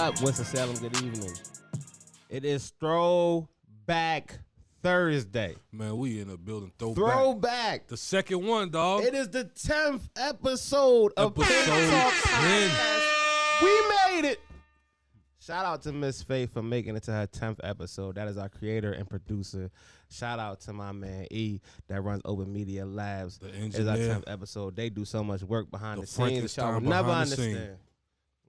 up? Winston-Salem, good evening. It is Throwback Thursday. Man, we in the building. Throwback. The second one, dog. It is the 10th episode of Pink Talk 10. Podcast. We made it. Shout out to Miss Faith for making it to her 10th episode. That is our creator and producer. Shout out to my man E that runs Open Media Labs. The It's engineer. our 10th episode. They do so much work behind the scenes. Frankenstein Y'all will never behind the scene. understand.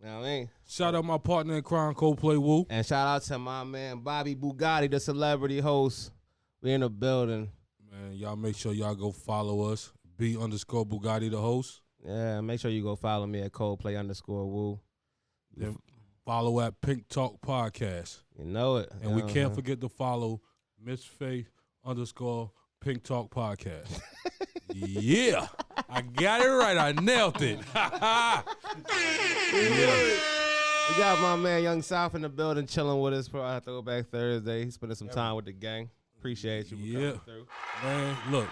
You know what I mean? Shout out my partner in crime, Coldplay Woo. And shout out to my man Bobby Bugatti, the celebrity host. We in the building. Man, y'all make sure y'all go follow us. B_Bugatti the host. Yeah, make sure you go follow me at Coldplay_Woo. Then follow at Pink Talk Podcast. You know it. And we can't forget to follow Miss Faith _Pink Talk Podcast. Yeah. I got it right. I nailed it. Yeah. We got my man Young South in the building chilling with us for our Throwback Thursday. He's spending some time with the gang. Appreciate you for coming through. Man, look,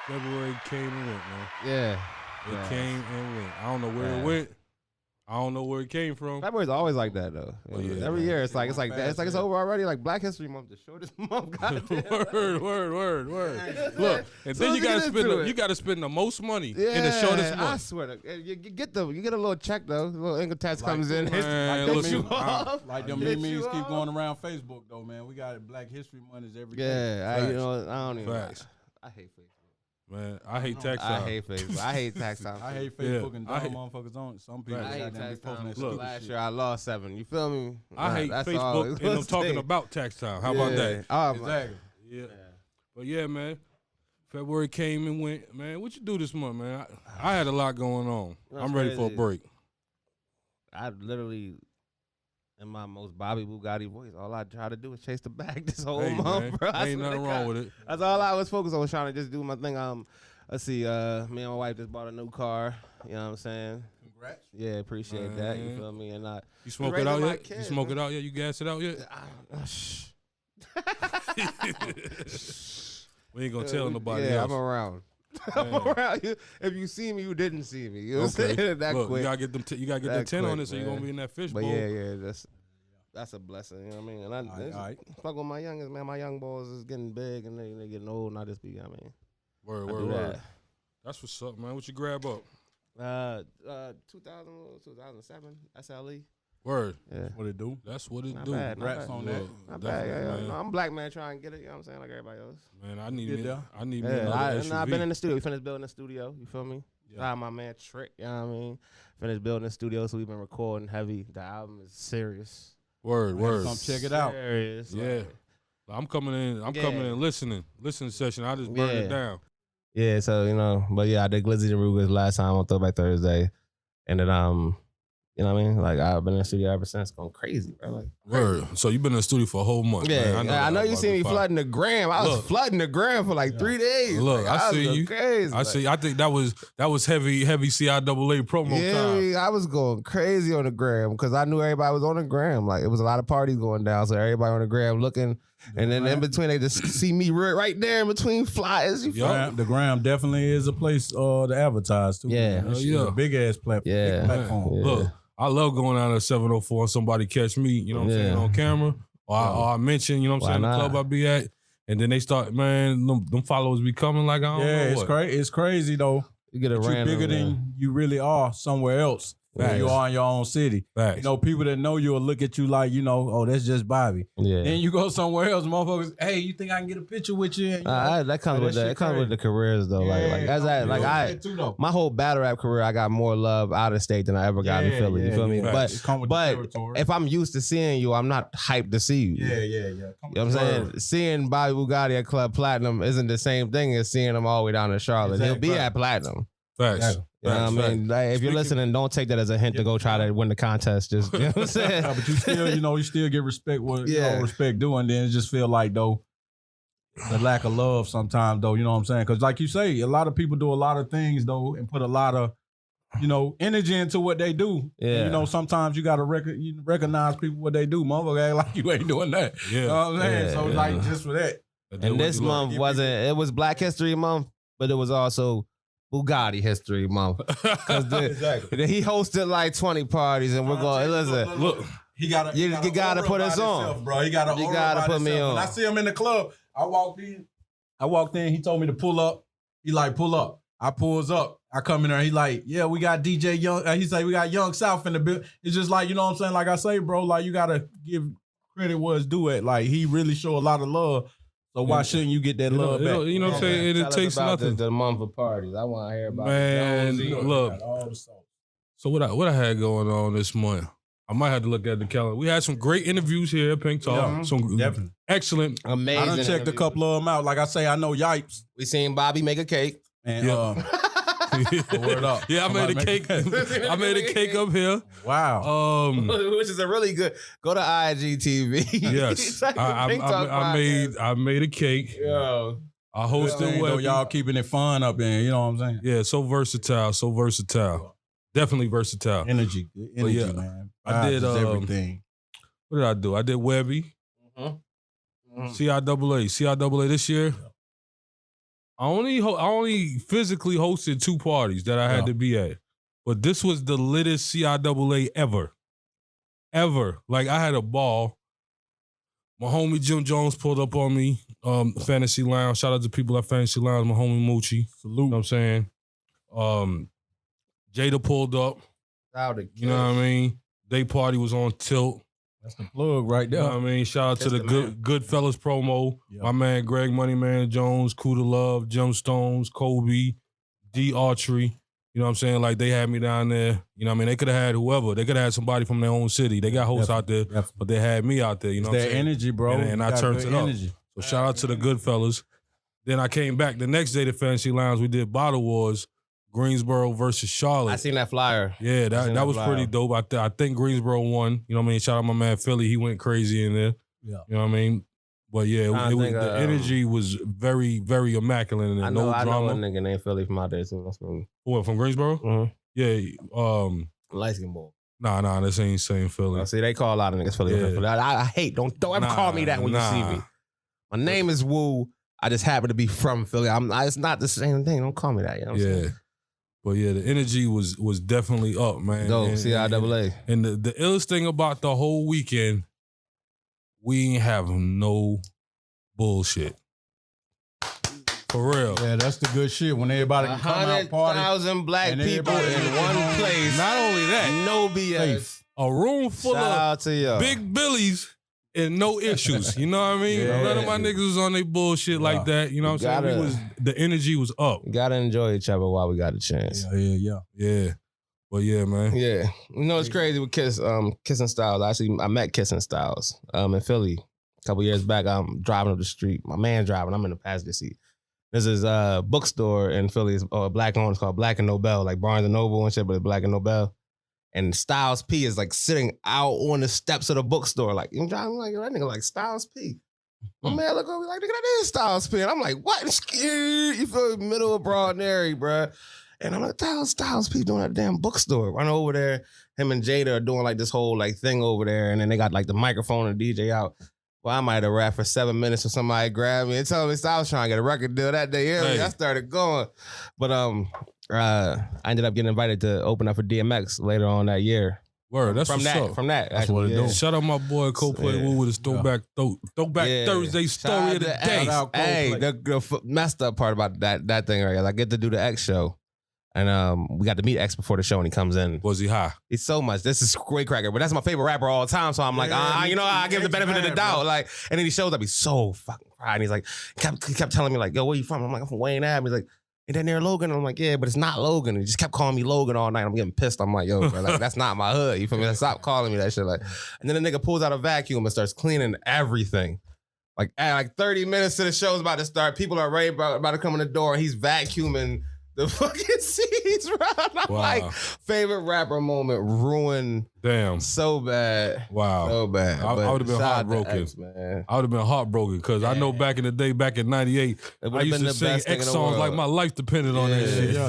February came and went, man. Yeah. It came and went. I don't know where it went. I don't know where it came from. February's always like that though. Yeah, Every year it's like that. It's like it's yeah. over already. Like Black History Month, the shortest month. Goddamn. Word. Look, and then you gotta spend the most money in the shortest month. I swear to you get a little check though. A little income tax comes in. Man, hits you off. Like them Hits memes you keep off. going around Facebook though, man. We got Black History Month every day. Yeah, I don't even. Facts. I hate Facebook. Man, I hate tax I time. hate Facebook. I hate tax time. I hate Yeah, Facebook and I dumb hate- motherfuckers on. Some people I hate goddamn be tax posting time. that Look. stupid Last shit. year I lost 7. You feel me? I hate That's all Facebook it's and them gonna talking take. about tax time. How about that? Oh, Exactly. Yeah. But yeah, man. February came and went. Man, what you do this month, man? I had a lot going on. That's I'm ready for a crazy. break. I literally, in my most Bobby Bugatti voice, all I try to do is chase the bag this whole Hey, month, man, bro. I ain't swear to nothing wrong God. with it. That's all I was focused on, was trying to just do my thing. Let's see, me and my wife just bought a new car. You know what I'm saying? Congrats. Yeah, appreciate that. You Man. feel me? And You smoke it raising out my yet? kids, You smoke man. it out yet? You gas it out yet? shh. We ain't gonna tell nobody Yeah, else. I'm around. I'm Man. around. If you see me, you didn't see me. You know what I'm Okay. saying? That Look, quick. you gotta get them. You gotta get That the 10 on quick, it, so you man. gonna be in that But fishbowl. yeah, that's a blessing. You know what I mean? And All right. fuck with my youngest, man. My young boys is getting big and they getting old, and I just be, I mean, Word, I word, do word. That's what's up, man. What you grab up? that. 2007 SLE. Word. Yeah. What it do? That's what it Not do. bad, not Congrats bad. on that. Look, Not bad. Yeah, definitely, no, man. I'm a black man trying to get it. You know what I'm saying? Like everybody else. Man, I need Get me. there. I need me Yeah, another I've SUV. been in the studio. We finished building the studio. You feel me? Yeah. Shout out my man Trick. You know what I mean? Finished building the studio, so we've been recording heavy. The album is serious. Word, word. Come check it out. Serious. Yeah. I'm coming in. I'm coming in listening session. I just burn it Yeah. down. Yeah, so but yeah, I did Glizzy and Rugas last time on Throwback Thursday, and then you know what I mean? Like I've been in the studio ever since, going crazy, bro. Like, Word. So you've been in the studio for a whole month. yeah, man. I know that you was see me about to be flooding the gram. I was Look. flooding the gram for like 3 days. Look, Like, I was see going you. Crazy. I see. I think that was heavy CIAA promo Yeah, time. I was going crazy on the gram because I knew everybody was on the gram. Like it was a lot of parties going down, so everybody on the gram looking, and then in between they just see me right there in between flyers. You feel me? The gram definitely is a place to advertise too. Yeah. That shit Yeah. is a big ass platform. Yeah. Big platform. Yeah. Look, I love going out at 704 and somebody catch me, you know what I'm saying, Yeah. on camera. Or I mention, you know what Why I'm saying, the not? club I be at. And then they start, man, them followers be coming like I don't Yeah, know it's what. crazy. It's crazy though. You get a That you random. bigger than you really are somewhere else. Than you Facts. are in your own city. Facts. You know, people that know you will look at you like, oh, that's just Bobby. yeah. Then you go somewhere else, motherfuckers. Hey, you think I can get a picture with you? And, That comes That with shit it comes with crazy. the careers though. My whole battle rap career, I got more love out of state than I ever got in Philly. You feel me? yeah. But it come with the territory. if I'm used to seeing you, I'm not hyped to see you. yeah. You know what I'm saying? Seeing Bobby Bugatti at Club Platinum isn't the same thing as seeing him all the way down in Charlotte. He'll be Exactly. at Platinum. Facts. Exactly. You know what I mean? Like, if you're listening, don't take that as a hint to go try to win the contest. Just you know what I'm saying? But you still, you still get respect what respect doing. Then it just feel like though the lack of love sometimes though. You know what I'm saying? Because like you say, a lot of people do a lot of things though and put a lot of energy into what they do. Yeah. And, sometimes you gotta recognize people what they do. Motherfucker act like you ain't doing that. Yeah. You know what I'm saying? Yeah, So yeah. like just for that. And this month it was Black History Month, but it was also Bugatti History Month. Because Exactly. he hosted like 20 parties, and we're going, listen. Look, He gotta You gotta put us on, himself, bro. He gotta. You gotta put me on. When I see him in the club, I walked in. He told me to pull up. He like pull up. I pulls up. I come in there. He like, yeah, we got DJ Young. He say we got Young South in the building. It's just like, you know what I'm saying. Like I say, bro. Like you gotta give credit where it's due at. Like he really show a lot of love. So why shouldn't you get that love back? You know what I'm saying? It takes nothing. The month of parties. I want to hear about Man, it. look. So what I had going on this month? I might have to look at the calendar. We had some great interviews here at Pink Talk. Yeah, some definitely excellent. Amazing. I done checked a couple of them out. Like I say, I know Yipes. We seen Bobby make a cake. And word up. Yeah, I made a cake. I made a cake up here. Wow. Which is a really good. Go to IGTV. Yes, I made a cake. Yo, I hosted Webby. Y'all keeping it fun up in. You know what I'm saying? Yeah, so versatile. Definitely versatile. Energy, yeah, man. I did everything. What did I do? I did Webby. CIAA this year. I only physically hosted 2 parties that I had to be at, but this was the littest CIAA ever. Like I had a ball. My homie Jim Jones pulled up on me. Fantasy Lounge. Shout out to people at Fantasy Lounge. My homie Moochie. Salute. You know what I'm saying? Jada pulled up. You know what I mean? Day party was on tilt. That's the plug right there. You know what I mean? Shout out to the Goodfellas promo. Yeah. My man Greg Moneyman Jones, Kuda Love, Gemstones, Kobe, D Archery. You know what I'm saying? Like they had me down there. You know what I mean? They could have had whoever. They could have had somebody from their own city. They got hosts out there, but they had me out there. You know what I'm saying? Energy, bro. And I turned it up. So shout out to the Goodfellas. Then I came back the next day to Fantasy Lounge. We did Bottle Wars. Greensboro versus Charlotte. I seen that flyer. Yeah, that was pretty dope. I think Greensboro won. You know what I mean? Shout out my man Philly. He went crazy in there. Yeah. You know what I mean? But yeah, the energy was very, very immaculate. And I know a nigga named Philly from out there too. What, from Greensboro? Mm-hmm. Yeah. Light skin boy. Nah, this ain't saying Philly. See, they call a lot of niggas Philly. Yeah. I hate. Don't ever call me that when you see me. My name is Woo. I just happen to be from Philly. It's not the same thing. Don't call me that. You know what I'm saying? But yeah, the energy was definitely up, man. Dope, CIAA. And the illest thing about the whole weekend, we ain't have no bullshit. For real. Yeah, that's the good shit. When everybody can come out party. 100,000 black people in one place. Not only that, no BS. A room full of big Billies and no issues. You know what I mean? Yeah. None of my niggas was on their bullshit like that. You know what I'm saying? The energy was up. We gotta enjoy each other while we got a chance. Yeah. But yeah, man. Yeah. You know it's crazy with Kissing Styles. Actually, I met Kissing Styles in Philly a couple years back. I'm driving up the street. My man driving. I'm in the passenger seat. There's this bookstore in Philly. It's black owned. It's called Black and Nobel, like Barnes and Noble and shit, but it's Black and Nobel. And Styles P is like sitting out on the steps of the bookstore. Like, you know, I'm like, that nigga like Styles P. My man look over like, nigga, that is Styles P. And I'm like, what? You feel middle of Broad and Airy, bruh. And I'm like, Styles P doing that damn bookstore. Run over there. Him and Jada are doing like this whole like thing over there. And then they got like the microphone and the DJ out. Well, I might have rapped for 7 minutes for somebody grabbed me and told me I was trying to get a record deal that day. Hey. I started going. But I ended up getting invited to open up for DMX later on that year. Word, that's from that. That's what it do. Shout out my boy Coldplay Woo with his throwback Thursday story of the day. Hey, the messed up part about that thing right here, I get to do the X show. And we got to meet X before the show, and he comes in. Was he high? He's so much. This is Great Cracker, but that's my favorite rapper all the time. So I'm like, I give the benefit of the doubt. Like, and then he shows up. He's so fucking crying. He's like, he kept telling me like, yo, where you from? I'm like, I'm from Wayne Ave. He's like, ain't that near Logan? I'm like, yeah, but it's not Logan. He just kept calling me Logan all night. I'm getting pissed. I'm like, yo, bro, like, that's not my hood. You feel me? Stop calling me that shit. Like, and then the nigga pulls out a vacuum and starts cleaning everything. Like, at like 30 minutes to the show's about to start, people are ready about to come in the door, and he's vacuuming the fucking seats, bro. I'm like, favorite rapper moment ruined. Damn. So bad. Wow. So bad. I would have been heartbroken. X, man. I would have been heartbroken because I know back in the day, back in 98, I used to sing X songs like my life depended on that shit. Yeah.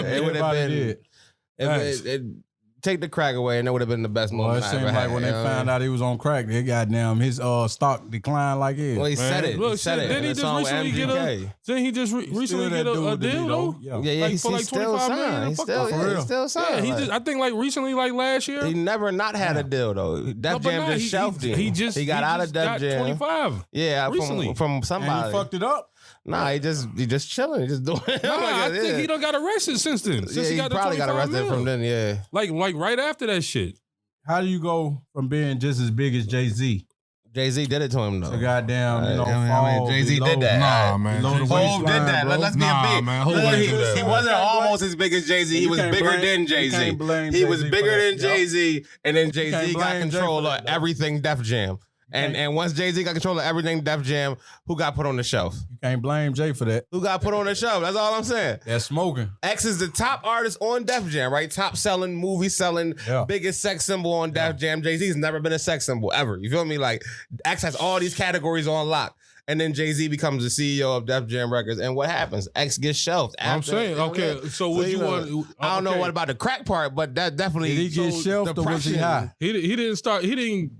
It would have been. take the crack away, and that would have been the best Well, moment it I seemed ever like had. when they found out he was on crack, they goddamn his stock declined like it. Well, he said it. Look, He said shit, it. didn't in he the just song with recently get MGK. Didn't he just recently get a deal though? Yeah. Yeah, Like, he's for like still 25 million signed. He's fuck still, off, for yeah, real. he's still signed. Yeah, he like, just I think like recently, like last year. he never not had a deal though. Def but Jam nah, just shelved him. He just he got out of Def got Jam. 25. Yeah, recently. from And somebody. he fucked it up. Nah, he just chilling. He just doing. Nah, I think he done got arrested since then. Since he got the probably 25 got arrested mil. from then. Yeah. Like right after that shit. How do you go from being just as big as Jay-Z Jay-Z did it to him though. to goddamn, you know, I mean, fall Jay-Z below, did that. Nah, man. below the Jay-Z- waistline, Hov did that. bro. Let's be Nah, a big. man, Hov Look, ain't he, do that, he man. wasn't almost as big as Jay-Z. He You was can't bigger blame- than you Jay-Z. can't blame He was Jay-Z for bigger that. than Jay-Z, and then Jay-Z can't got blame Jay control for of that, though. everything Def Jam. And once Jay-Z got control of everything Def Jam, who got put on the shelf? You can't blame Jay for that. Who got put on the shelf? That's all I'm saying. That's smoking. X is the top artist on Def Jam, right? Top selling, movie selling, Yeah. biggest sex symbol on Def Jam. Jay-Z's never been a sex symbol ever. You feel me? Like X has all these categories on lock. And then Jay-Z becomes the CEO of Def Jam Records. And what happens? X gets shelved. I'm after, saying, you know what I okay, mean? so would you know, want? I don't know okay. what about the crack part, but that definitely. Did he get shelved or was he high? He didn't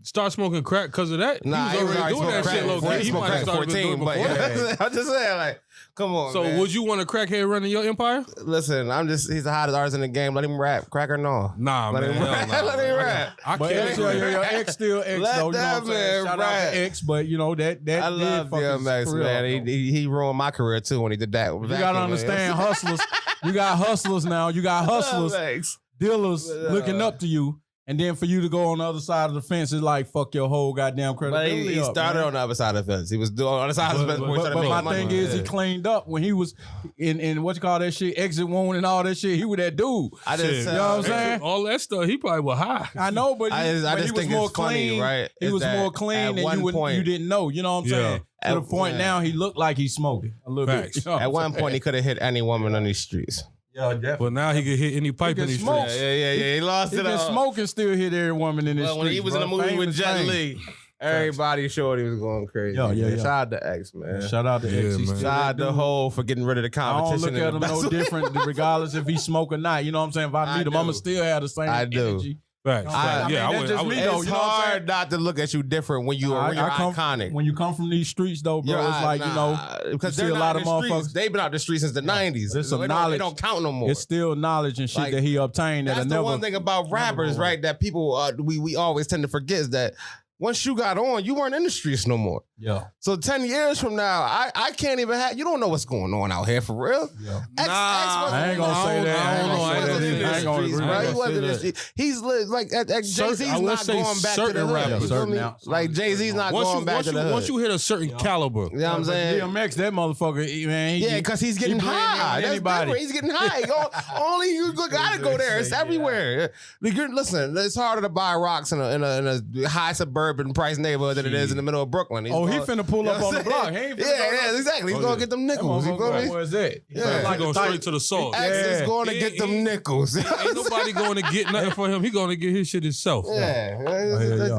start smoking crack because of that. Nah, he was already doing that shit low key. He might have started doing it before that. I'm just saying, like, come on. So man. would you want a crackhead running your empire? Listen, he's the hottest artist in the game. Let him rap. Crack or no? Nah, Let man. him hell rap. nah, Let man. him rap. I But can't. your X still X Let though. You know that what I'm saying? man Shout out rap. to X, but you know that I did love fuck his DMX, career up, man. though. He ruined my career too when he did that. You gotta understand hustlers. You got hustlers now. You got hustlers, dealers looking up to you. And then for you to go on the other side of the fence is like fuck your whole goddamn But credibility. he up, started man. on the other side of the fence. He was doing on the side of the fence before he started But making my money. thing is, he Yeah. cleaned up when he was in what you call that shit, exit wound and all that shit. He was that dude. I just Shit. said, You know what I'm saying? All that stuff, he probably was high. I know, but I when just he was think more it's funny, clean, right? He is was that more at clean, and one point, you didn't know. You know what I'm Yeah. saying? To the At- point yeah. now, he looked like he's smoking a little Facts. bit. You know At what one I'm point, he could have hit any woman on these streets. yeah, definitely. But now he can hit any pipe can in these smoke. streets. Yeah. He lost He it been all. smoking, still hit every woman in this. Well, when he was in the movie with Jet Li, everybody showed he was going crazy. Yeah. Shout out to X, man. Shout out to Yeah, X. He's man. still Shout that out to dude. Hov for getting rid of the I don't competition. look at in him the no best way. different, regardless if he smoke or not. You know what I'm saying? If I I meet him, do. I'ma still have the same I do. energy. Facts. I mean, Yeah, that's just me, though. It's You know what I'm hard not to look at you different when you're iconic. When you come from these streets, though, bro, You're it's like, you know, because you see they're a lot not of in the streets. motherfuckers. They've been out the streets since the 90s. There's So some they knowledge. don't count no more. it's still knowledge and shit Like, that he obtained that That's I the never. one thing about rappers, go right? That people we always tend to forget is that once you got on, you weren't in the streets no more. Yeah. So 10 years from now, I can't even have. You don't know what's going on out here for real. Yeah. I ain't gonna say that. I don't know. I ain't gonna say that. I ain't gonna agree. I ain't He gonna wasn't in the say streets. He's like Jay-Z's I would not say going back to the certain hood. rappers. You feel Certain me? now. Like Jay-Z's not going back to the hood. Once you hit a certain caliber, You know what I'm saying? DMX, that motherfucker, man. Yeah, because he's getting blame it high. on That's anybody. different. He's getting high. Only you gotta go there. It's everywhere. Listen, it's harder to buy rocks in a high suburban price neighborhood than it is in the middle of Brooklyn. Oh, he finna pull up on the block. He ain't finna go Yeah, exactly. He's Oh, gonna yeah. get them That nickels. You feel motherfucker, me? where's that? Yeah. he going straight to the source. X is Yeah. going to get them nickels. Ain't nobody going to get nothing for him. He going to get his shit himself. Yeah,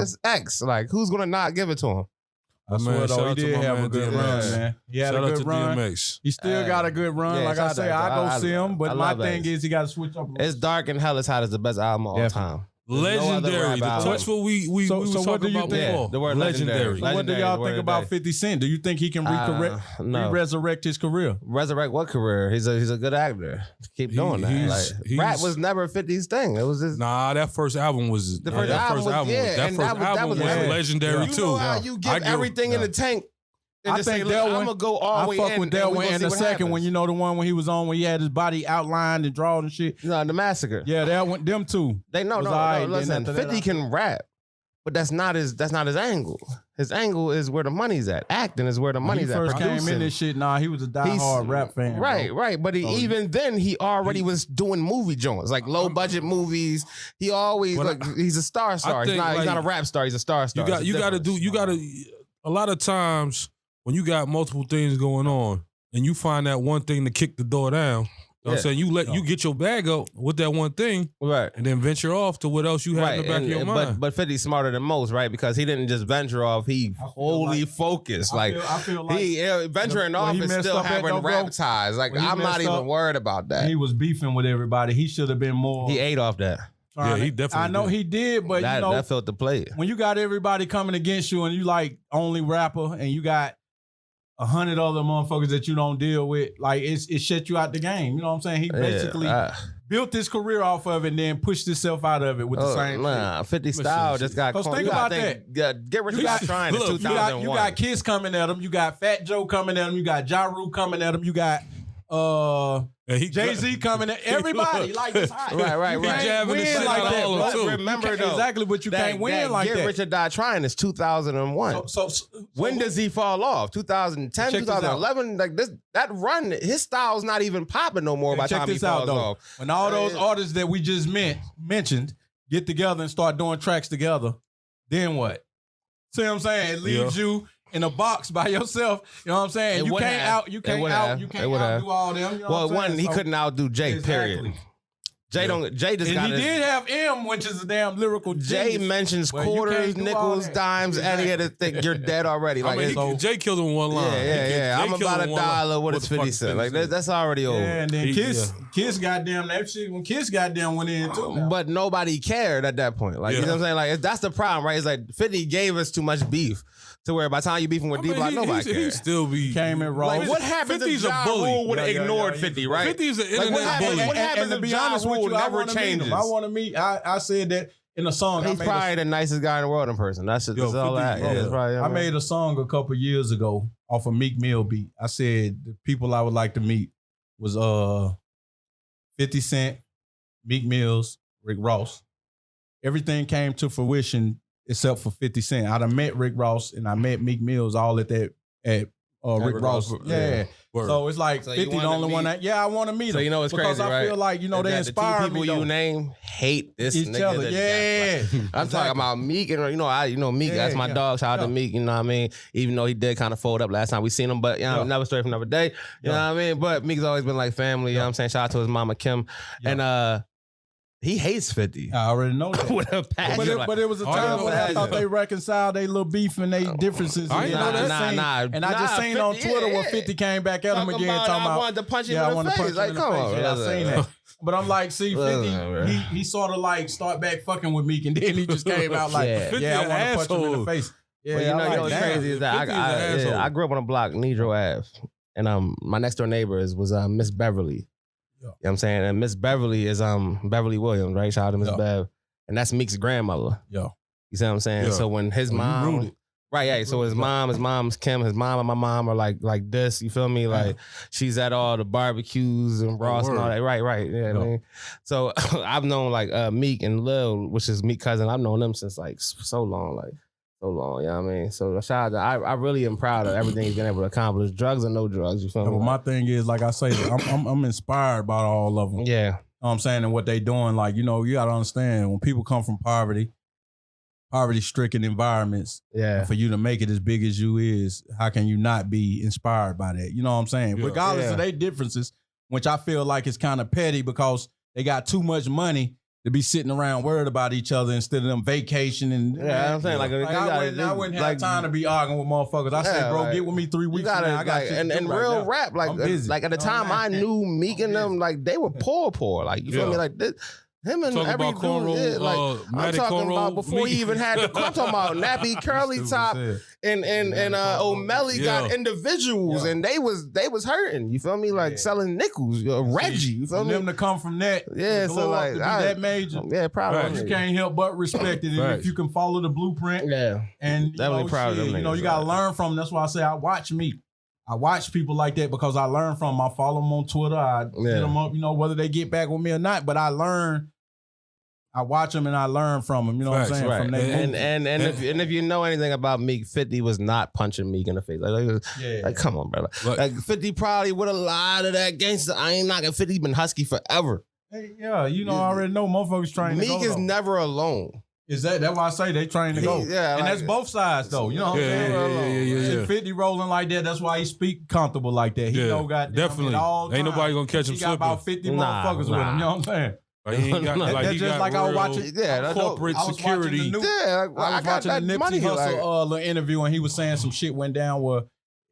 it's X. Like, who's gonna not give it to him? I swear Man, though, shout he out to did my have man a good DMX. run, man. He had Shout a out good to run. DMX. He still got a good run. Yeah, Like shout I out say, to- I go I- see him. But I my love thing X. is, he got to switch up. A little. It's Dark and Hell is Hot is the best album of all Definitely. time. There's no other Legendary. rap The album. touch what we So was what do talking you about think? before. Yeah, the word legendary. legendary. So what do Legendary, y'all the word think of the about day. 50 Cent? Do you think he can No. resurrect his career? Resurrect what career? He's a good actor. Keep doing that. Like, rap was never 50's thing. It was just Nah, that first album was The first album was- yeah, that and first that album was- was yeah. legendary you too. know how you I give everything in the tank. And I just think say, that look, one- I'm gonna go all the I way fuck in. with that we one. gonna And see the what second one, happens. you know, the one when he was on, when he had his body outlined and drawn and shit. No, the massacre. Yeah, that one, them two. They no, was no, alright, no. then Listen, after that, 50 can rap, but that's not his angle. His angle is where the money's at. Acting is where the When money's he at. first came in Producing. this shit, he was a diehard rap fan. Right, bro. right. But So even then, he already was doing movie joints, like low budget movies. He always But he's a star. He's think, not like, a rap star. He's a star. You got to. A lot of times when you got multiple things going on and you find that one thing to kick the door down. You know what I'm saying? You get your bag up with that one thing, right. and then venture off to what else you have in the back of your mind. But 50's smarter than most, right? Because he didn't just venture off. He wholly focused. Like I feel like he venturing where off he is messed still up at, having though, bro, rap ties. Like when he I'm not messed even up, worried about that. he was beefing with everybody. He should have been more. He ate off that. Yeah, he definitely I know did. he did, but you know that felt the play. when you got everybody coming against you and you like only rapper and you got 100 other motherfuckers that you don't deal with, like it shut you out the game. You know what I'm saying? He basically built his career off of it and then pushed himself out of it with the same thing. 50 Style just got caught. Think about that. Get Rich or Die Trying in 2001. You got Kiss coming at him. You got Fat Joe coming at him. You got Ja Rule coming at him. You got Jay-Z coming at everybody. Like it's hot. Right. You can't win like that, bro. Remember though, exactly, but you can't win like that. Get Rich or Die Trying is 2001. So when does he fall off? 2010, 2011? Like this, that run, his style's not even popping no more by the time he falls off. When all those artists that we just mentioned get together and start doing tracks together, then what? See what I'm saying? It leaves you in a box by yourself. You know what I'm saying? You can't outdo all them. You know well, what I'm saying? he couldn't outdo Jay, period. Jay just and got he did have M, which is a damn lyrical Jay genius. mentions quarters, nickels, dimes, and he had to think you're dead already. Like, I mean, Jay killed him one line. Yeah. I'm about $1. What is 50 cents? Like that's already over. Yeah, and then Kiss goddamn that shit when Kiss goddamn went in too. Now. But nobody cared at that point. Like you know what I'm saying? Like that's the problem, right? It's like 50 gave us too much beef. To where by the time you beefing with D-Block, nobody cares. He still be came in raw. Like, what happens if Ja Rule would have ignored 50, right? 50 is an internet bully. What happens to be honest with you, never changes. I want to meet. I said that in a song. He's probably the nicest guy in the world in person. That's all that. I made a song a couple years ago off a Meek Mill beat. I said the people I would like to meet was 50 Cent, Meek Mills, Rick Ross. Everything came to fruition except for 50 Cent. I'd have met Rick Ross and I met Meek Mills all at Rick Ross. Yeah. So it's like 50 the only one that, I want to meet him. So you know it's crazy, right? Because I feel like, they inspire me. The two people you name hate this each nigga. Other. Yeah. I'm talking about Meek and, Meek, that's my dog. Shout out to Meek, you know what I mean? Even though he did kind of fold up last time we seen him, but, never straight from another day. You know what I mean? But Meek's always been like family, you know what I'm saying? Shout out to his mama, Kim. And, he hates 50. I already know that. With a passion. But it was a time when I thought they reconciled their little beef and their differences. I know that. And I just seen on Twitter where 50 came back at him again talking about I wanted to punch him in the face. Like, come on. I seen that. But I'm like, see, 50, he sort of like start back fucking with Meek and then he just came out like, I want to punch him in the face. Yeah, you know what's crazy is that I grew up on a block, Nedro Ave. And my next door neighbor was Miss Beverly. You know what I'm saying? And Miss Beverly is Beverly Williams, right? Shout out to Miss Bev. And that's Meek's grandmother. You see what I'm saying? So when his mom, so his mom's Kim, his mom and my mom are like this, you feel me? Like she's at all the barbecues and Ross and all that. Right. Yeah, I mean. So I've known like Meek and Lil, which is Meek's cousin. I've known them since like so long, you know what I mean? So shout out to, I really am proud of everything he's been able to accomplish. Drugs or no drugs, you feel me? Well, my thing is, like I say, I'm inspired by all of them. Yeah. You know what I'm saying? And what they doing, like, you got to understand, when people come from poverty-stricken environments, for you to make it as big as you is, how can you not be inspired by that? You know what I'm saying? Yeah. Regardless of their differences, which I feel like is kind of petty because they got too much money to be sitting around worried about each other instead of them vacationing. I'm saying I wouldn't have time to be arguing with motherfuckers. I said, bro, get with me 3 weeks. I got and real rap. Like at the time I knew Meek and them, like they were poor. Like you feel me? Like this. Him and talking every about cornrow, dude, I'm talking about before he even had the. I'm talking about nappy, curly top, and O'Malley got individuals, and they was hurting. You feel me? Like selling nickels, Reggie. You feel me? Them to come from that, so like that major, proud. You can't help but respect it, and if you can follow the blueprint, and definitely proud of them. You got to learn from them. That's why I say I watch Meek. I watch people like that because I learn from them. I follow them on Twitter. I hit them up, whether they get back with me or not. But I learn. I watch them and I learn from them. You know what I'm saying? Right. From and if you know anything about Meek, 50 was not punching Meek in the face. Like come on, brother. Like 50 probably would have lied to that gangster. I ain't knocking 50. He been husky forever. Hey, I already know motherfuckers trying to go. Meek is never alone. Is that's why I say they trying to go. And that's both sides though. You know what I'm saying? 50 rolling like that. That's why he speak comfortable like that. He know definitely. Ain't nobody gonna catch him. He got about 50 motherfuckers with him. You know what I'm saying? Like he ain't got, like that's just like I was watching corporate security. I was watching the Nipsey Hussle little interview and he was saying some shit went down where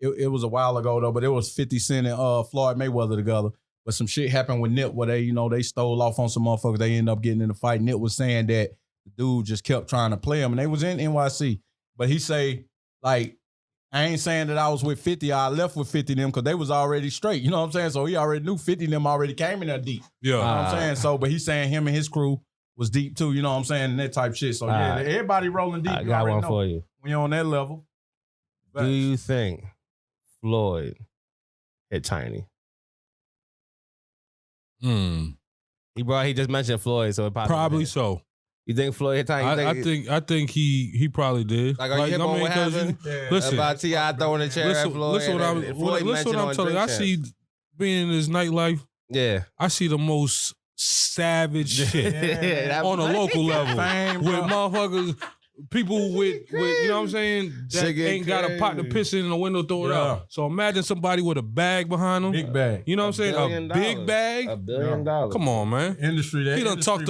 it was a while ago though, but it was 50 Cent and Floyd Mayweather together. But some shit happened with Nip where they stole off on some motherfuckers. They ended up getting in a fight. Nip was saying that the dude just kept trying to play him, and they was in NYC. But he say, like, I ain't saying that I was with 50. I left with 50 them because they was already straight. You know what I'm saying? So he already knew 50 them already came in there deep. Yeah. You know what I'm saying? So, but he's saying him and his crew was deep too. You know what I'm saying? And that type shit. So yeah, everybody rolling deep. I got one for you. When you're on that level. Do you think Floyd hit Tiny? He just mentioned Floyd, so it probably so. You think Floyd hit Tiny? I think he probably did. Like, are you hip on what happened? Listen, about T.I. throwing the chair at Floyd. Listen what I'm telling you. I see being in his nightlife. Yeah, I see the most savage shit on a local level with motherfuckers. People with you know what I'm saying, that ain't got a pot to piss in the window, throw it out. So imagine somebody with a bag behind them. Big bag. You know what I'm saying? A big bag. $1 billion. Come on, man. Industry. He done talked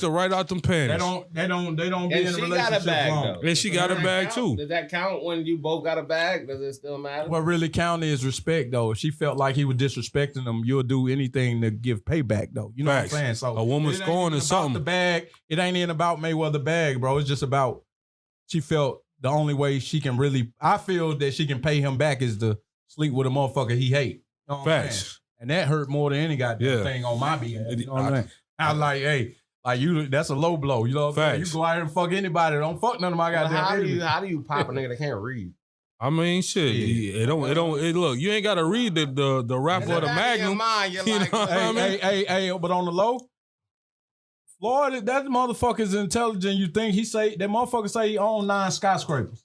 her right out them panties. They don't be in a relationship long. And she got a bag too. Does that count when you both got a bag? Does it still matter? What really counted is respect, though. If she felt like he was disrespecting them, you'll do anything to give payback, though. You know what I'm saying? So a woman scorn is something. The bag, it ain't even about Mayweather bag, bro. It's just about she felt the only way she can really, I feel that she can pay him back is to sleep with a motherfucker he hate. You know Facts. And that hurt more than any goddamn thing on my behalf. You know what I'm saying? I like, hey, like you, that's a low blow. You know what I'm saying? You go out here and fuck anybody. Don't fuck none of my goddamn how do you pop a nigga that can't read? I mean, shit. It don't. Look, you ain't got to read the rapper or the Magnum. You know hey, but on the low, Floyd, that motherfucker's intelligent. You think that motherfucker say he own 9 skyscrapers?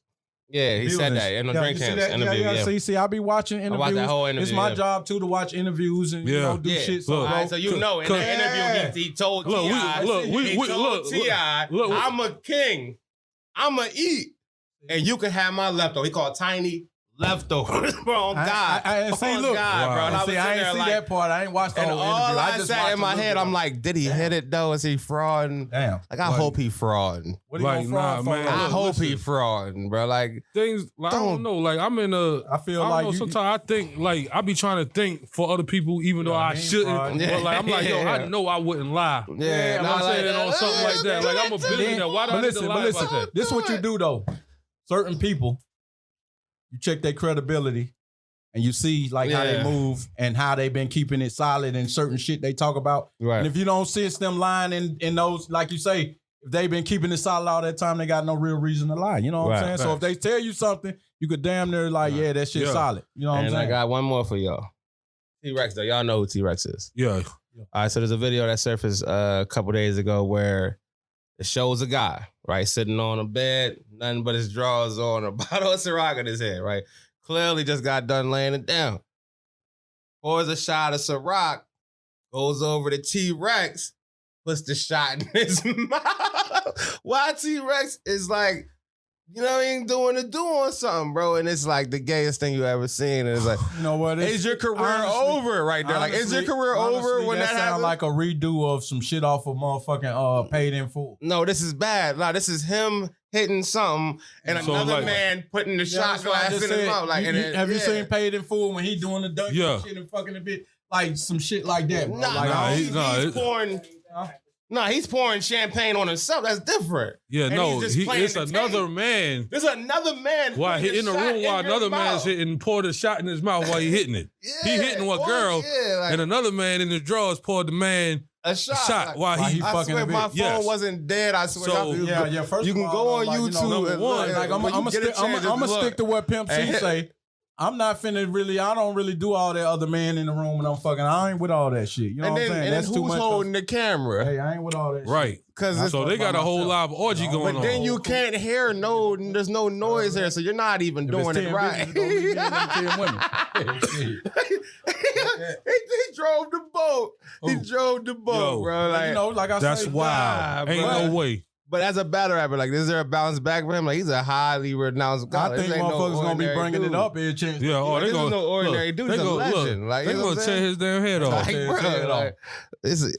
Yeah, he said that in the Drink Champs interview. See, I be watching interviews. I watch that whole interview. It's my job too to watch interviews and do shit. So, so you know, in the interview, he told T.I., I'm a king. I'ma eat, and you can have my leftover. He called Tiny leftovers, bro. On God, I see. Look, God, bro. And I ain't see that part. I ain't watched the whole interview. I just sat in my head. I'm like, did he hit it though? Is he frauding? Damn. Like, I hope he frauding. What are you fraud for? Man, I hope he frauding, bro. Like things. Like, I don't know. Like I'm in a. I feel like sometimes I think like I be trying to think for other people, even though I shouldn't. But like I'm like, yo, I know I wouldn't lie. Yeah, I'm saying on something like that. Like I'm a billionaire. Why do I need to lie about that? This is what you do though. Certain people. You check their credibility and you see like how they move and how they been keeping it solid and certain shit they talk about. Right. And if you don't sense them lying in those, like you say, if they been keeping it solid all that time, they got no real reason to lie. You know what I'm saying? So if they tell you something, you could damn near like, that shit's solid. You know what I'm saying? And I got one more for y'all. T-Rex though. Y'all know who T-Rex is. Yeah. All right, so there's a video that surfaced a couple days ago where it shows a guy, right, sitting on a bed, nothing but his drawers on, a bottle of Ciroc in his head, right? Clearly just got done laying it down. Pours a shot of Ciroc, goes over to T-Rex, puts the shot in his mouth. Why T-Rex is like, you know, he ain't doing something, bro. And it's like the gayest thing you ever seen. And it's like, you know what? Is your career over right there? Like, is your career over when that happens? Like a redo of some shit off of motherfucking Paid in Full. No, this is bad. No, this is him hitting something and so another man putting the shot glass in his mouth. Like, have you seen Paid in Full when he doing the dunk shit and fucking a bit? Like some shit like that. He's pouring. He's pouring champagne on himself. That's different. Yeah, and it's another man. There's another man. While he in the room while another man's hitting, poured a shot in his mouth while he hitting it. He hitting a girl, and another man in the drawers poured the man a shot while he fucking. I swear my phone wasn't dead. I swear. So, first you can go on YouTube. I'm gonna stick to what Pimp C say. I'm not finna really, I don't really do all that other man in the room and I'm fucking, I ain't with all that shit. You know what I'm saying? That's too much. Who's holding the camera? Hey, I ain't with all that shit. Right. So they got a whole live orgy going on. But then you can't hear there's no noise there, so you're not even doing it right. He drove the boat. He drove the boat, bro. Like, like I said. That's wild. Ain't no way. But as a battle rapper, like, is there a bounce back for him? Like, he's a highly renounced guy. I think motherfuckers gonna be bringing it up every chance. Yeah, Like, they this gonna is no ordinary dude. He's a legend. Like, they you know gonna what I'm tear saying? his damn head off. Like, Tear his bro, head off. like,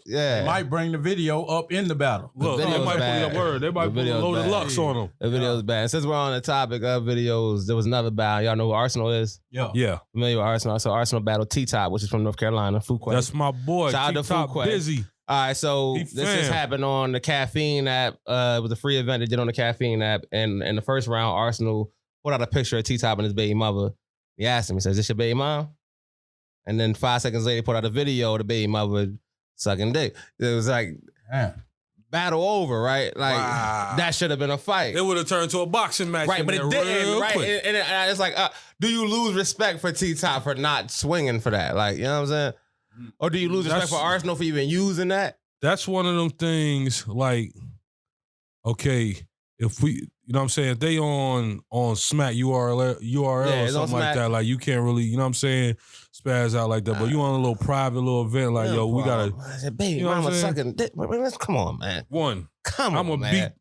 yeah. They might bring the video up in the battle. Look, video's they might bad. put a word. They might The put a video's load of bad. Lux on them. The video's bad. And since we're on the topic of videos, there was another battle. Y'all know who Arsenal is? Yeah. Yeah, Familiar with Arsenal? So Arsenal battled T-Top, which is from North Carolina. Fuquay. that's my boy. Shout out to T-Top Fuquay. Busy. All right, so He this just fam. happened on the Caffeine app. It was a free event they did on the Caffeine app. And in the first round, Arsenal put out a picture of T-Top and his baby mother. He asked him, he says, "Is this your baby mom?" And then 5 seconds later, he put out a video of the baby mother sucking dick. It was like, Man. battle over, right? Like, Wow. that should have been a fight. It would have turned to a boxing match. Right, in but it there didn't, real right? quick. And it's like, do you lose respect for T-Top for not swinging for that? Like, you know what I'm saying? Or do you lose respect That's- for Arsenal for even using that? That's one of them things. Like, okay, if we, you know what I'm saying, if they on Smack URL Yeah, or it's on something like Smack. that, like you can't really, you know what I'm saying, spaz out like that. But you on a little private little event, like, yo, we gotta I said, baby, you know what I'm mama saying? sucking dick. Come on, man. one. Come I'm on, gonna man. beat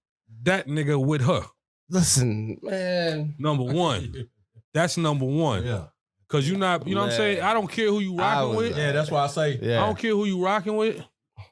that nigga with her. Listen, man. Number one. That's number one. Yeah. Cause you not, you know what I'm saying? Man. I don't care who you I rocking was- with. Yeah, that's why I say. Yeah. I don't care who you rocking with.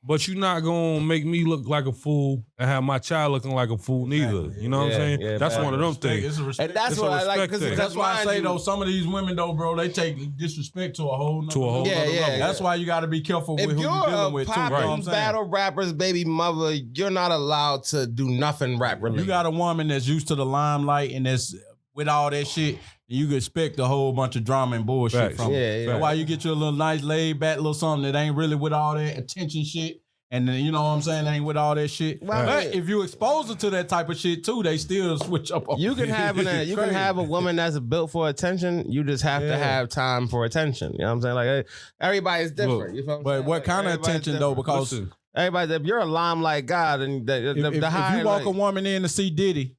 But you're not gonna make me look like a fool and have my child looking like a fool neither. Exactly. You know what Yeah, I'm saying? yeah, That's man. one of them Respect, things. it's a respect. And that's It's a what I like. respect thing. That's why I mind say you- though, some of these women though, bro, they take disrespect to a whole nother To a whole level. nother level. That's why you got to be careful with If who you're you're dealing a with too. You know poppin' what I'm saying? battle rapper's baby mother, you're not allowed to do nothing rap related. You got a woman that's used to the limelight and that's with all that shit, and you can expect a whole bunch of drama and bullshit Facts. from her. Yeah. That's why you get you a little nice laid back little something that ain't really with all that attention shit. And then, you know what I'm saying, ain't with all that shit. Right. But if you expose her to that type of shit too, they still switch up. on You can have you can have a woman that's built for attention. You just have to Yeah. have time for attention. You know what I'm saying? Like, everybody's different. Look, you feel what I'm But saying? what Like, kind of everybody's attention though? different. Because Listen, Everybody, if you're a limelight guy, then if higher, you walk like, a woman in to see Diddy,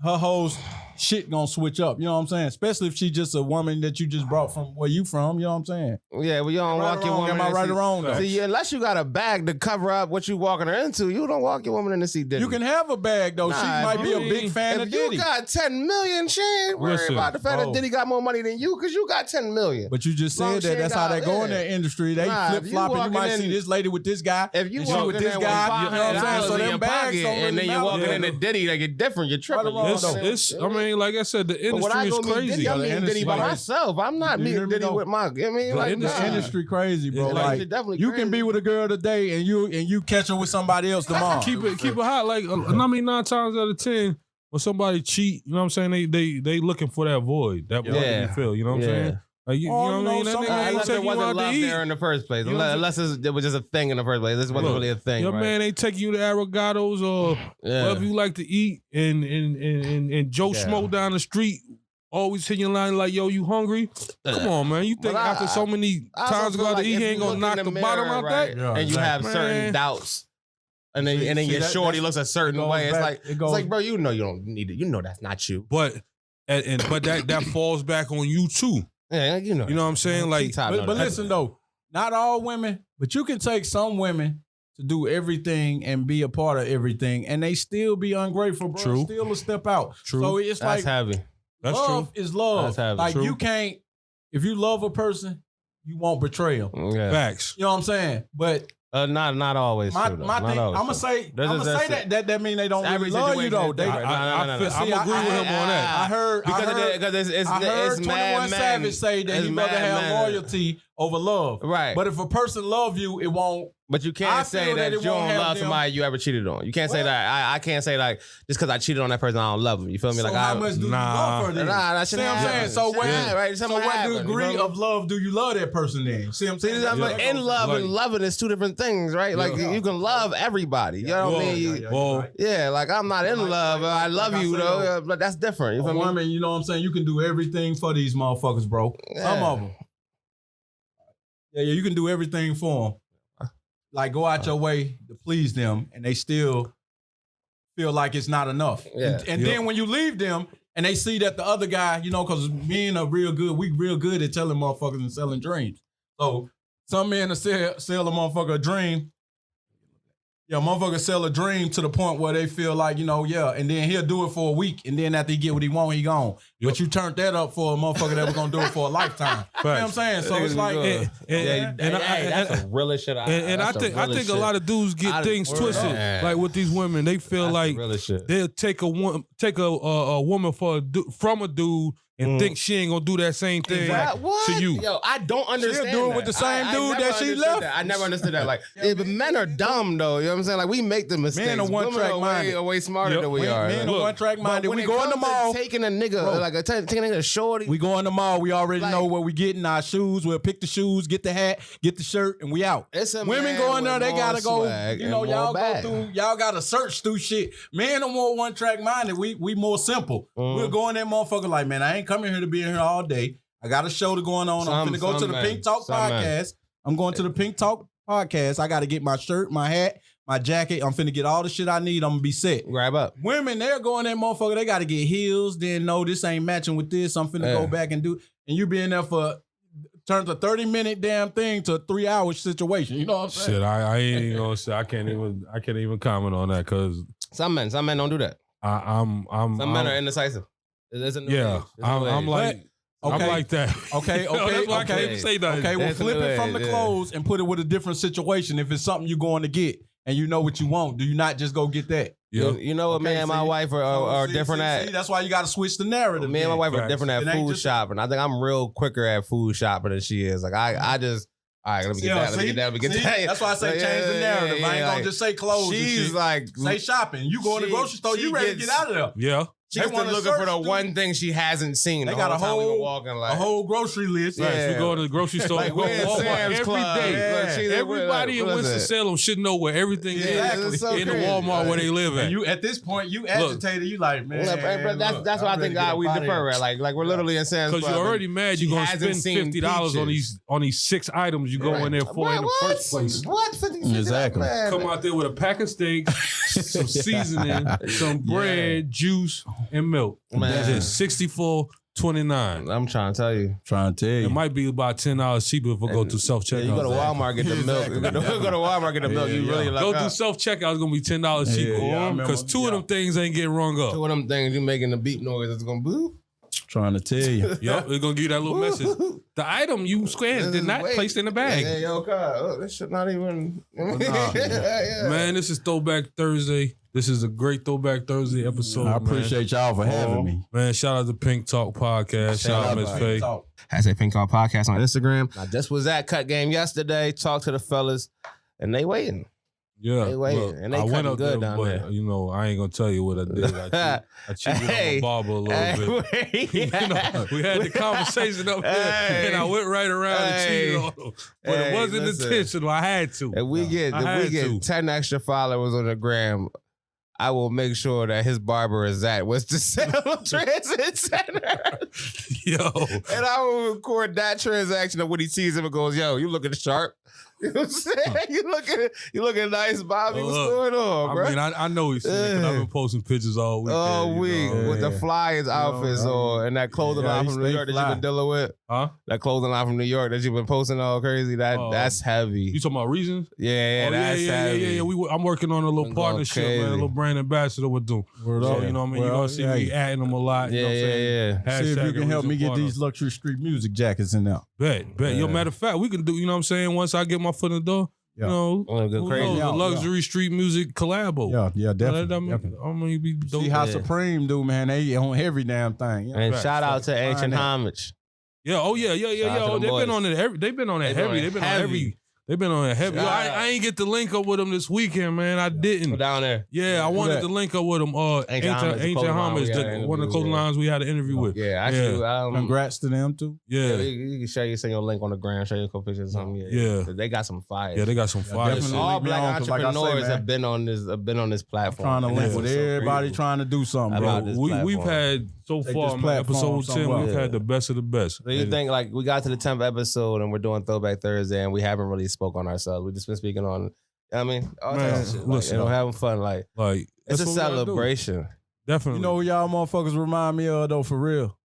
her whole shit gonna switch up. You know what I'm saying? Especially if she just a woman that you just brought from where you from. You know what I'm saying? yeah, well, you don't Right walk or your wrong, woman. am I in to right see- or wrong? Though? See, unless you got a bag to cover up what you walking her into, you don't walk your woman in to see Diddy. You can have a bag though. Nah, she might be a if big fan of if you Diddy. got 10 million, she ain't worried Listen, about the fact bro. that Diddy got more money than you because you got 10 million. But you just Long said as she that. ain't That's how got- they go in yeah. that industry. They Nah, if flip you flopping. You walking might in- see this lady with this guy. If you and she walking with this in guy, with you know what I'm saying? So $500 in them your bags pocket, don't and really then you're matter. walking Yeah. into Diddy, like you're different. You're tripping. Right or wrong, it's, I mean, like I said, the But when I industry go is meet crazy. Diddy, I'm The meeting Diddy by industry- myself. I'm not You hear meeting me, Diddy though? with my. I mean, The like, The industry- nah. industry crazy, bro. Yeah, Like it's definitely you can crazy. be with a girl today and you catch her with somebody else tomorrow. keep it hot. Like, I mean, 9 times out of 10, when somebody cheat, you know what I'm saying? They looking for that void to Yeah. be filled. You know what I'm saying? Like, you Or, know you what I mean? know, That nigga some- ain't Unless there taking you out wasn't to love eat. there in the first place. You know what I'm Unless it was just a thing in the first place. This wasn't Look, really a thing. Your right? man ain't taking you to Arigatos or Yeah. whatever you like to eat, and Joe Yeah. Schmo down the street always hitting your line like, "Yo, you hungry?" Come on, man. You think But after so many I also times to feel go out like to eat, if he you ain't gonna look knock in the the bottom mirror, out right, that? Yeah, and you have exactly. certain Man. doubts, and then See, your that- shorty that's- looks a certain goes way. It's back- like it it's goes- like, bro, you know you don't need it. You know that's not you. But but that falls back on you too. Yeah, you know. You know what I'm saying? Like, T-Top know But that. listen though, not all women, but you can take some women to do everything and be a part of everything, and they still be ungrateful, bro. True. Still a step out. True. So it's That's like heavy. That's love true. is love. That's heavy. Like True. you can't, if you love a person, you won't betray them. Yeah. Facts. You know what I'm saying? But Not always. my true, though. my Not thing, always I'm gonna true. say, There's I'm a- gonna say that's that mean they don't Every really love you though. situation They, is different. No. I'm See, agree with him on that. I heard Because it's I heard it's 21 mad Savage men. say that It's he rather mad have men. loyalty over love. Right. But if a person love you, it won't. But you I can't say feel that that you it don't won't have love them- somebody you ever cheated on. You can't say What? that. I can't say like just because I cheated on that person, I don't love him. You feel me? So Like how I, much do you Nah. love her then? Nah, that See shit what I'm saying? happen. So Shit what? happen, right? So Something what happen, you degree feel of love do you love that person then? See what I'm See, saying? that's like in love and Like- loving is two different things, right? Like Yeah. you can love everybody. You know what I mean? Well, Yeah, like I'm not in Like- love. like- I love like I you said, though, though, but that's different. You A feel me? woman, you know what I'm saying? You can do everything for these motherfuckers, bro. Some Yeah. of them. Yeah, you can do everything for them. Like go out your way to please them, and they still feel like it's not enough. Yeah. And Yep. then when you leave them, and they see that the other guy, you know, because men are real good at telling motherfuckers and selling dreams. So some men will sell a motherfucker a dream. Yeah, motherfucker sell a dream to the point where they feel like, and then he'll do it for a week, and then after he get what he want, he gone. Yep. But you turned that up for a motherfucker that was gonna do it for a lifetime. You know what I'm saying? So it's like, that's the realest shit. I think a lot of dudes get things twisted. Like with these women, they feel like they'll take a woman from a dude and think she ain't gonna do that same thing to you. Yo, I don't understand. She'll do it with the same dude that she left. I never understood that. Like, but men are dumb though. You know what I'm saying? Like, we make the mistakes. Men are one-track minded. Way smarter than we are. Men are one-track minded. We go in the mall. Taking a nigga, taking a nigga shorty. We go in the mall. We already know where we getting our shoes. We'll pick the shoes, get the hat, get the shirt, and we out. Women go in there. They gotta go. Y'all go through. Y'all gotta search through shit. Men are more one-track minded. We more simple. We'll go in that motherfucker like, man, I ain't coming here to be in here all day. I got a show going on. I'm finna go to the Pink Talk podcast. I'm going to the Pink Talk podcast. I got to get my shirt, my hat, my jacket. I'm finna get all the shit I need. I'm gonna be set. Grab up. Women, they're going that motherfucker. They got to get heels. Then no, this ain't matching with this. I'm finna go back and do. And you be in there for turns a 30-minute damn thing to a 3-hour situation. You know what I'm saying? Shit, I ain't even gonna say. I can't even comment on that because some men don't do that. Some men are indecisive. I'm like. Okay. I'm like that. Okay. Well, flip it from the clothes and put it with a different situation. If it's something you're going to get and you know what you want, do you not just go get that? Yeah. You know what, me and my wife are different at. That's why you got to switch the narrative. Me and my wife are different at food shopping. I think I'm real quicker at food shopping than she is. Like I just. All right, let me get that. Let me get that. That's why I say change the narrative. I ain't gonna just say clothes. She's like, say shopping. You go in the grocery store, you ready to get out of there. Yeah. She's looking for the one thing she hasn't seen. They got a whole grocery list. Right, so we go to the grocery store. Like we're in Sam's Club. Everybody in Winston-Salem should know where everything is in the Walmart where they live at. And you at this point, you agitated. You like, man. That's why I think we defer at. Like we're literally in Sam's Club. Because you're already mad. You're gonna spend $50 on these 6 items you go in there for in the first place. What? Exactly. Come out there with a pack of steaks, some seasoning, some bread, juice, and milk. That's it. $64.29. I'm trying to tell you. It might be about $10 cheaper if I go to self-checkout. You go to Walmart, get the milk. You go to Walmart, get the milk. You really like go through self-checkout, it's going to be $10 cheaper. Because 2 of them things ain't getting rung up. 2 of them things, you making the beep noise, it's going to boop. Trying to tell you. Yep, it's going to give you that little message. The item you scanned did not placed in the bag. Hey, yo, God, this shit not even. Man, this is Throwback Thursday. This is a great Throwback Thursday episode. I appreciate y'all for having me. Man, shout out to Pink Talk Podcast. Shout out Miss Faye. # Pink Talk Podcast on Instagram. I just was at Cut Game yesterday. Talked to the fellas, and they waiting. Yeah, they waiting, and they cutting good down there. You know, I ain't gonna tell you what I did. I cheated on my barber a little bit. You know, we had the conversation up here, and I went right around and cheated on him. But it wasn't intentional. I had to. If we get 10 extra followers on the gram, I will make sure that his barber is at Winston-Salem Transit Center. Yo. And I will record that transaction of when he sees him and goes, yo, you looking sharp. You know what I'm saying? You looking nice, Bobby. What's going on, bro? I mean, I know he's sick, but I've been posting pictures all week. All week with the Flyers outfits on and that clothing line from New York that you've been dealing with. Huh? That clothing line from New York that you've been posting all crazy. That's heavy. You talking about Reasons? Yeah, that's heavy. Yeah. I'm working on a little partnership, man. A little brand ambassador with them. So, you know what I mean? You're going to see me adding them a lot. Yeah, you know what I'm saying? See if you can help me get these luxury street music jackets in there. Bet. Yo, matter of fact, we can do, you know what I'm saying? Once I get my foot in the door, you know, the luxury street music collabo. Yeah, definitely. I'm gonna be dope. See how Supreme do, man. They on every damn thing. And shout out to Ancient Homage. Yeah. Oh yeah. They've been on it. They've been on it heavy. They've been on heavy. They've been on it heavy. Yo, I ain't get to link up with them this weekend, man. I didn't. Down there. Yeah, I wanted to link up with them. Ancient Homage, one of the clothing lines we had an interview with. Yeah, actually. Congrats to them too. Yeah. You can send your link on the gram, show your pictures or something. Yeah. They got some fire. Yeah, they got some fire. All black entrepreneurs have been on this platform. Trying to link with everybody trying to do something, bro. We've had so far, man, episode 10, we've had the best of the best. So you think like we got to the 10th episode and we're doing Throwback Thursday and we haven't really spoke on ourselves. We've just been speaking on, all types of shit. Listen, having fun. Like it's a celebration. Definitely. You know what y'all motherfuckers remind me of though, for real?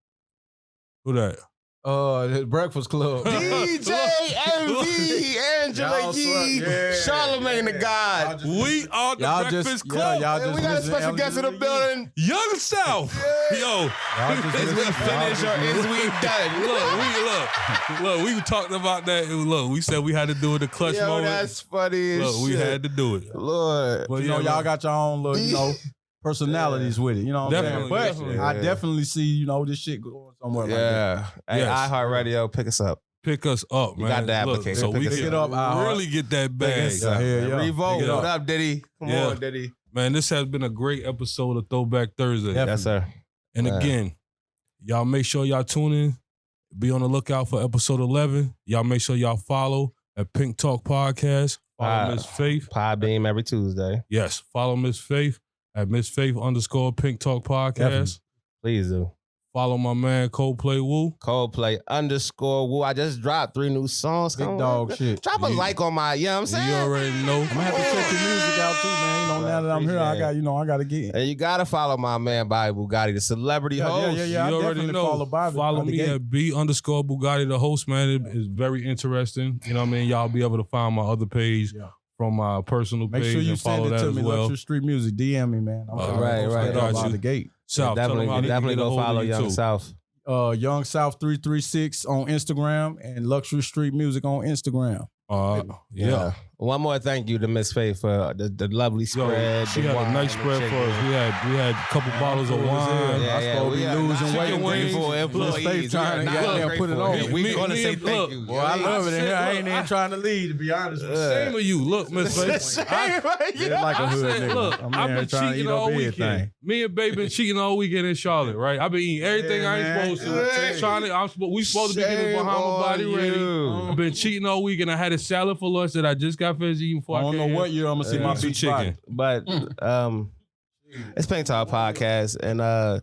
Who that? The Breakfast Club. DJ Envy, Angela Y'all Yee, yeah, Charlamagne the God. We are the Y'all Breakfast just, Club. y'all And just we got a missing special guest in the Angela Yee. building. Young South. Yo. Y'all just Is we missing- finished or is we done? Look, we talked about that. Look, we said we had to do it the clutch Yo, moment. that's funny as Look, we shit. had to do it. Lord. But You know, y'all got your own little, personalities with it. You know what I'm saying? Definitely, But definitely. I definitely see, this shit going somewhere like that. Yeah. Hey, Yes. iHeartRadio, pick us up. pick us up, You man. got the Look, application. so Pick we us can up. really get that bag. Pick us up. Yeah, yeah. Revolt, Pick it what up. up, Diddy? Come Yeah. on, Diddy. Man, this has been a great episode of Throwback Thursday. Definitely. Yes, sir. And Man. again, y'all make sure y'all tune in. Be on the lookout for episode 11. Y'all make sure y'all follow at Pink Talk Podcast. Follow Miss Faith. Podbeam every Tuesday. Yes, follow Miss Faith at Miss Faith _ Pink Talk Podcast. Definitely. Please do. Follow my man Coldplay Woo. Coldplay _Woo. I just dropped 3 new songs. Big Come dog on. shit. Drop a You- like on my, you know what I'm saying? You already know. I'm gonna have to check your music out too, man. Now that I'm here, I got to get. And you gotta follow my man Bobby Bugatti, the celebrity host. Yeah. You I already definitely know. follow Bobby. Follow out the me gate. at B _ Bugatti, the host, man. It is very interesting. You know what I mean? Y'all be able to find my other page Yeah. from my personal Make page sure you and follow send it that to as me. well. Luxury Street Music. DM me, man. I'm Right, right. Got Got out you. the gate. South, definitely tell them how they can get a go hold of follow you Young too. South. Young South 336 on Instagram and Luxury Street Music on Instagram. Yeah. One more thank you to Miss Faith for the lovely Yo, spread. she the had a wine, nice the spread for chicken. us. We had a couple bottles of wine. Yeah, I supposed to be losing chicken weight. wings for Miss employees. Faith trying to We are goddamn not put it grateful. on. We Me- gonna me say and- thank look, you. Boy, I love it in here. I ain't Look, even trying to lead, to be honest with you. Shame of you. Look, Miss Faith. It's like a I hood said, nigga. look, I'm I've here been trying to cheating eat up all everything. weekend. Me and Babe been cheating all weekend in Charlotte, right? I've been eating everything Yeah, I ain't man. supposed to. Yeah. Trying to, we supposed to be getting Shame Bahama on body ready. you. I've been cheating all weekend. I had a salad for lunch that I just got finished eating before I don't came know here. what year I'm gonna see Yeah. my Some beach chicken. body. But it's Pink Talk Podcast, and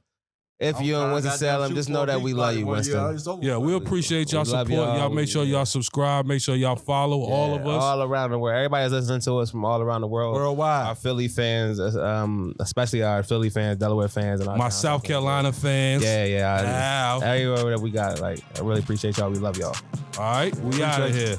if you're in Winston-Salem, just know that we love you, Winston. Yeah, we appreciate y'all We love support. Y'all y'all. make sure y'all subscribe. Make sure y'all follow all of us. all around the world. Everybody's listening to us from all around the world. Our Worldwide. Philly fans, especially our Philly fans, Delaware fans, and our My town South fans. Carolina fans. Yeah. Ow. Everywhere that we got, I really appreciate y'all. We love y'all. All right, we out of here.